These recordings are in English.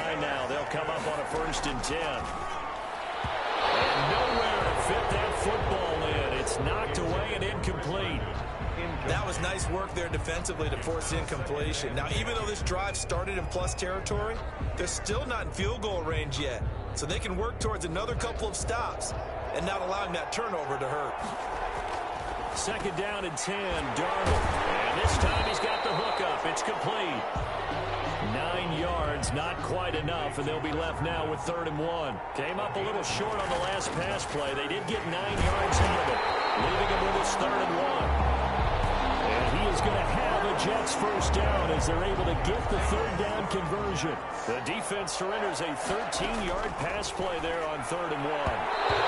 9 now. They'll come up on a 1st and 10. And nowhere to fit that football in. It's knocked away and incomplete. That was nice work there defensively to force incompletion. Now, even though this drive started in plus territory, they're still not in field goal range yet. So they can work towards another couple of stops and not allowing that turnover to hurt. 2nd down and 10, Darnold. And this time he's got the hook up. It's complete. 9 yards, not quite enough, and they'll be left now with 3rd and 1. Came up a little short on the last pass play. They did get 9 yards out of it, leaving him with his 3rd and 1. And he is going to have a Jets 1st down as they're able to get the 3rd down conversion. The defense surrenders a 13-yard pass play there on 3rd and 1.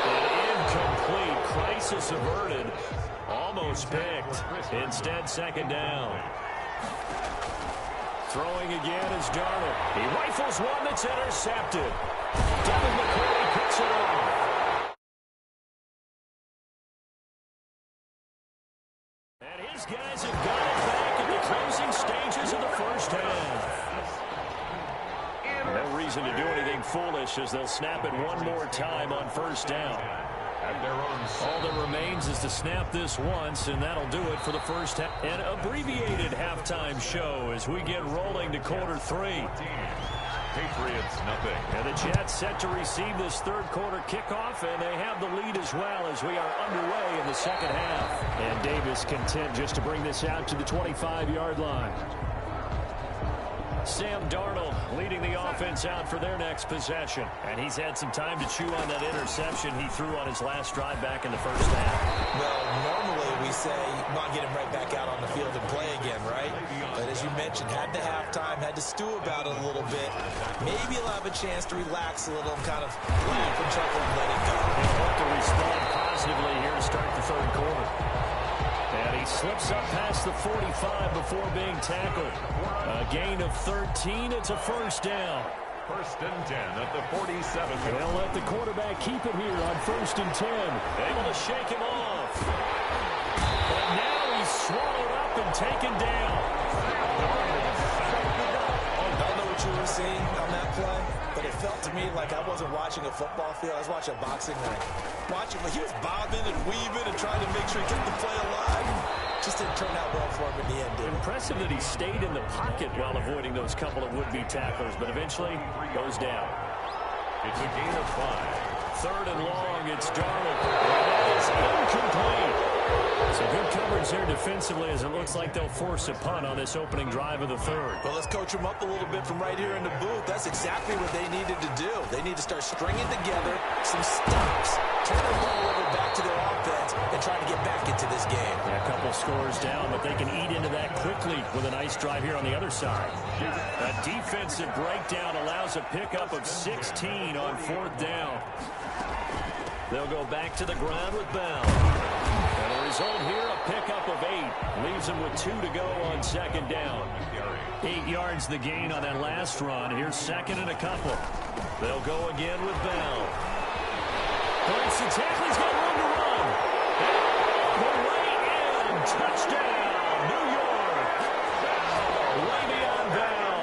And incomplete. Crisis averted. Almost picked. Instead, 2nd down. Throwing again is Darnold. He rifles one that's intercepted. Devin McCourty picks it off. And his guys have got it back in the closing stages of the 1st half. No reason to do anything foolish as they'll snap it one more time on 1st down. All that remains is to snap this once, and that'll do it for the 1st half. An abbreviated halftime show as we get rolling to quarter 3. Patriots, nothing. And the Jets set to receive this 3rd quarter kickoff, and they have the lead as well as we are underway in the 2nd half. And Davis content just to bring this out to the 25-yard line. Sam Darnold leading the offense out for their next possession. And he's had some time to chew on that interception he threw on his last drive back in the 1st half. Well, normally we say, come on, get him right back out on the field and play again, right? But as you mentioned, had the halftime, had to stew about it a little bit. Maybe he'll have a chance to relax a little and kind of laugh and chuckle and let it go. He'll hope to respond positively here to start the 3rd quarter. And he slips up past the 45 before being tackled. A gain of 13. It's a 1st down. 1st and 10 at the 47. They'll let the quarterback keep it here on 1st and 10. Able to shake him off. But now he's swallowed up and taken down. I don't know what you were seeing on that play, but it felt to me like I wasn't watching a football field. I was watching a boxing ring. He was bobbing and weaving and trying to make sure he kept the play alive. Just didn't turn out well for him in the end, did it? Impressive that he stayed in the pocket while avoiding those couple of would-be tacklers, but eventually goes down. It's a gain of 5. 3rd and long, it's Darnold. And that is incomplete. So good coverage there defensively as it looks like they'll force a punt on this opening drive of the 3rd. Well, let's coach them up a little bit from right here in the booth. That's exactly what they needed to do. They need to start stringing together some stops, turn the ball over back to their offense, and try to get back into this game. Yeah, a couple scores down, but they can eat into that quickly with a nice drive here on the other side. A defensive breakdown allows a pickup of 16 on 4th down. They'll go back to the ground with Bell. And the result here, a pickup of 8. Leaves them with 2 to go on 2nd down. 8 yards the gain on that last run. Here's 2nd and a couple. They'll go again with Bell. Breaks the tackle. He's got room to run. The way in. Touchdown, New York. Le'Veon Bell.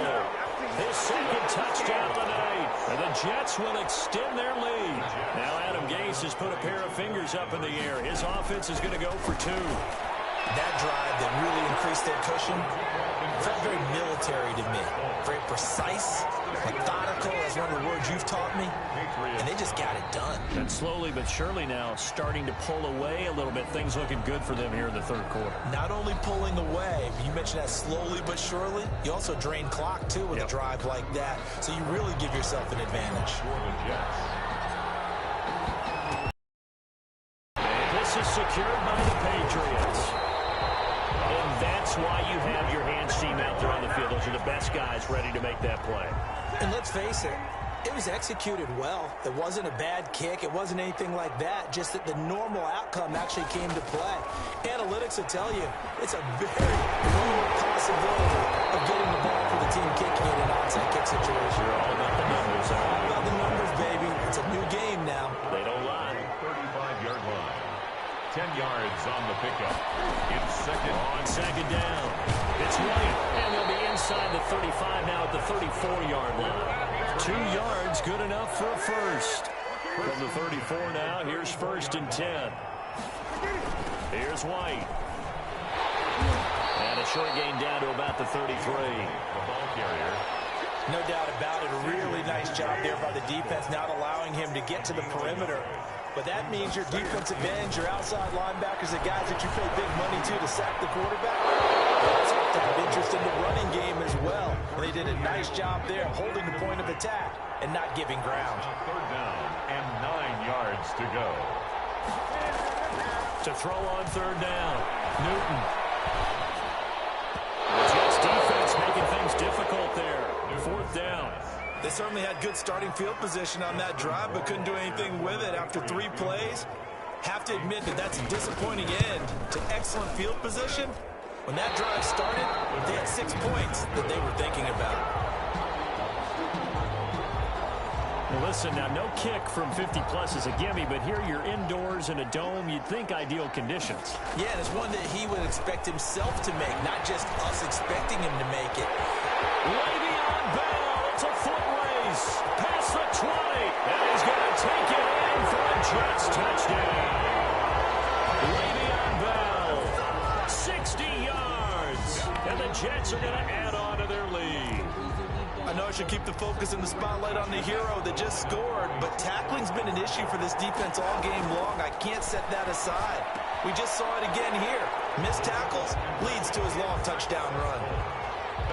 His 2nd touchdown of the night. And the Jets will extend their lead. Now Adam Gase has put a pair of fingers up in the air. His offense is going to go for 2. That drive that really increased their cushion felt very military to me. Very precise, methodical, that's one of the words you've taught me. And they just got it done. And slowly but surely now starting to pull away a little bit. Things looking good for them here in the 3rd quarter. Not only pulling away, you mentioned that slowly but surely, you also drain clock too with a drive like that. So you really give yourself an advantage. And this is secured by the Patriots. And that's why you have your hands team out there on the field. Those are the best guys ready to make that play. And let's face it, it was executed well. It wasn't a bad kick. It wasn't anything like that. Just that the normal outcome actually came to play. Analytics will tell you it's a very low possibility of getting the ball for the team kicking it in an onside kick situation. You're all about the numbers. All about the numbers, baby. It's a new game now. They don't lie. 35-yard line. 10 yards on the pickup. It's 2nd. On 2nd down. It's White. And they'll be inside inside the 35 now at the 34-yard line. 2 yards, good enough for a first. From the 34 now, here's 1st and 10. Here's White. And a short gain down to about the 33. The ball carrier. No doubt about it. A really nice job there by the defense, not allowing him to get to the perimeter. But that means your defensive ends, your outside linebackers, the guys that you pay big money to sack the quarterback, they also have to have interest in the running game as well. And they did a nice job there holding the point of attack and not giving ground. 3rd down and 9 yards to go. To throw on 3rd down, Newton. The Jets defense making things difficult there. 4th down. They certainly had good starting field position on that drive, but couldn't do anything with it after 3 plays. Have to admit that that's a disappointing end to excellent field position. When that drive started, they had 6 points that they were thinking about. Well, listen, now no kick from 50-plus is a gimme, but here you're indoors in a dome. You'd think ideal conditions. Yeah, and it's one that he would expect himself to make, not just us expecting him to make it. Le'Veon Bell, it's a foot race. Past the 20, and he's going to take it in for a Jets touchdown. Le'Veon Bell, 60 yards, and the Jets are going to add on to their lead. I know I should keep the focus and the spotlight on the hero that just scored, but tackling's been an issue for this defense all game long. I can't set that aside. We just saw it again here. Missed tackles leads to his long touchdown run.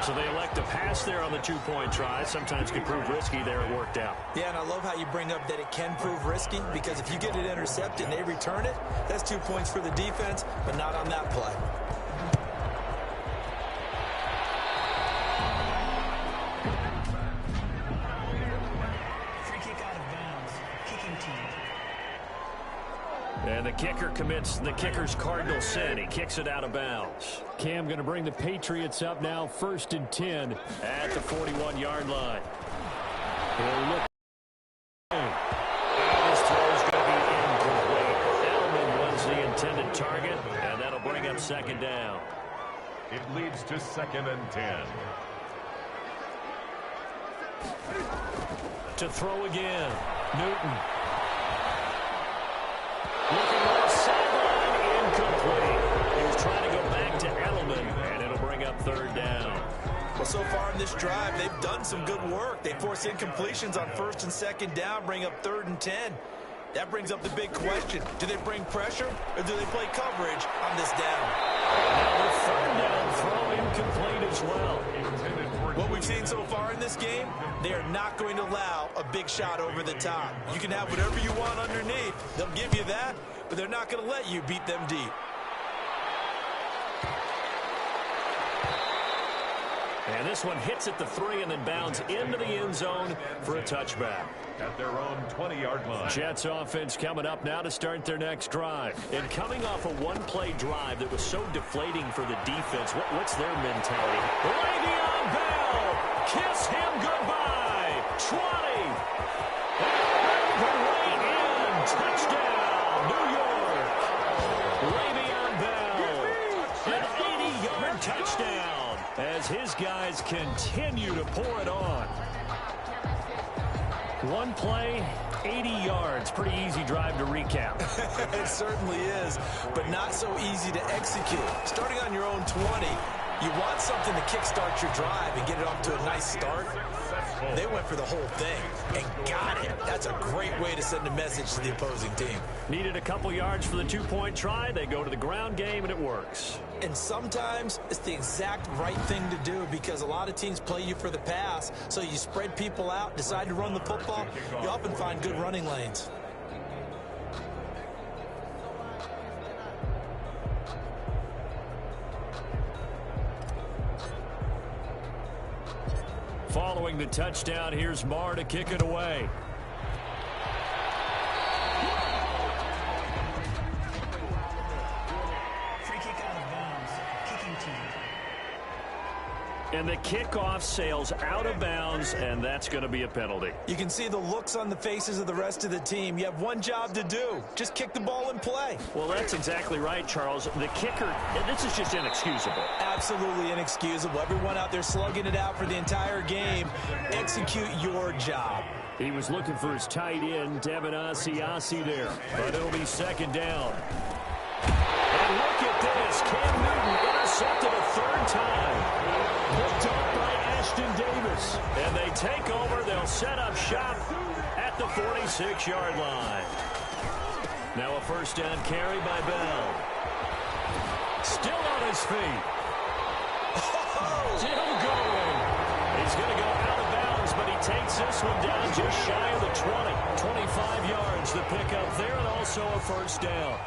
So they elect to pass there on the 2-point try. Sometimes can prove risky there. It worked out. Yeah, and I love how you bring up that it can prove risky, because if you get it intercepted and they return it, that's 2 points for the defense, but not on that play. Free kick out of bounds. Kicking team. And the kicker commits the kicker's cardinal sin. He kicks it out of bounds. Cam going to bring the Patriots up now, 1st and 10 at the 41-yard line. He'll look. And his throw's going to be incomplete. Edelman was the intended target, and that'll bring up 2nd down. It leads to 2nd and 10. To throw again, Newton. Looking left sideline, incomplete. He was trying to go back to Edelman, and it'll bring up 3rd down. Well, so far in this drive, they've done some good work. They force incompletions on 1st and 2nd down, bring up 3rd and 10. That brings up the big question. Do they bring pressure, or do they play coverage on this down? Now the 3rd down throw incomplete as well. What we've seen so far in this game, they are not going to allow a big shot over the top. You can have whatever you want underneath. They'll give you that, but they're not going to let you beat them deep. And this one hits at the 3 and then bounds into the end zone for a touchback. At their own 20-yard line. Jets offense coming up now to start their next drive. And coming off a one-play drive that was so deflating for the defense, what's their mentality? Le'Veon Bell, kiss him goodbye. 20. And the way in. Touchdown, New York. Le'Veon Bell, an 80-yard touchdown as his guys continue to pour it on. One play, 80 yards. Pretty easy drive to recap. It certainly is, but not so easy to execute. Starting on your own 20, you want something to kickstart your drive and get it off to a nice start. They went for the whole thing and got it. That's a great way to send a message to the opposing team. Needed a couple yards for the 2-point try. They go to the ground game, and it works. And sometimes it's the exact right thing to do, because a lot of teams play you for the pass. So you spread people out, decide to run the football. You often find good running lanes. Following the touchdown, here's Marr to kick it away. Free kick out of bounds. Kicking team. And the kickoff sails out of bounds, and that's going to be a penalty. You can see the looks on the faces of the rest of the team. You have one job to do. Just kick the ball and play. Well, that's exactly right, Charles. The kicker, this is just inexcusable. Absolutely inexcusable. Everyone out there slugging it out for the entire game. Execute your job. He was looking for his tight end, Devin Asiasi there. But it'll be second down. And look at this. Cam Newton intercepted a third time. Picked up by Ashton Davis. And they take over. They'll set up shop at the 46-yard line. Now a first down carry by Bell. Still on his feet. Still going. He's going to go out of bounds, but he takes this one down just shy of the 20. 25 yards the pickup there, and also a first down.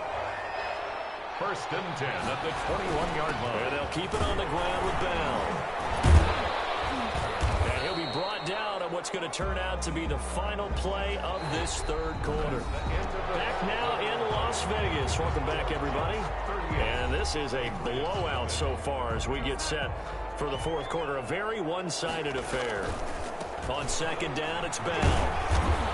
First and 10 at the 21-yard line. And they'll keep it on the ground with Bell. And he'll be brought down on what's going to turn out to be the final play of this third quarter. Back now in Las Vegas. Welcome back, everybody. And this is a blowout so far as we get set for the fourth quarter. A very one-sided affair. On second down, it's Bell.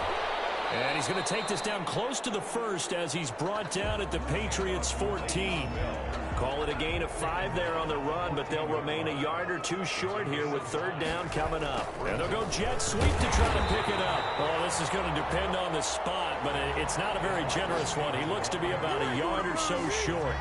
And he's going to take this down close to the first as he's brought down at the Patriots' 14. Call it a gain of 5 there on the run, but they'll remain a yard or two short here with third down coming up. And they'll go jet sweep to try to pick it up. Oh, this is going to depend on the spot, but it's not a very generous one. He looks to be about a yard or so short.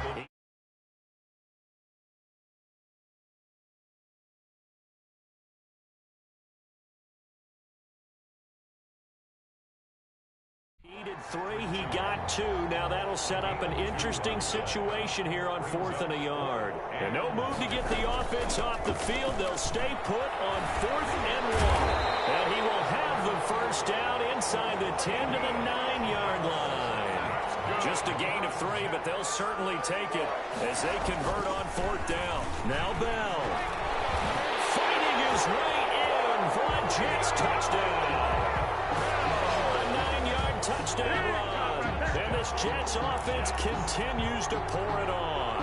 Needed 3, he got 2. Now that'll set up an interesting situation here on 4th and a yard. And no move to get the offense off the field. They'll stay put on 4th and 1. And he will have the first down inside the 10 to the 9-yard line. Just a gain of 3, but they'll certainly take it as they convert on 4th down. Now Bell fighting his way in for a Jets touchdown. Touchdown run. And this Jets offense continues to pour it on.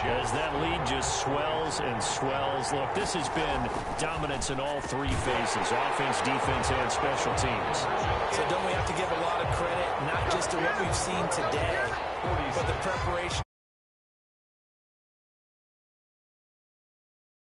As that lead just swells and swells. Look, this has been dominance in all 3 phases, offense, defense, and special teams. So don't we have to give a lot of credit, not just to what we've seen today, but the preparation.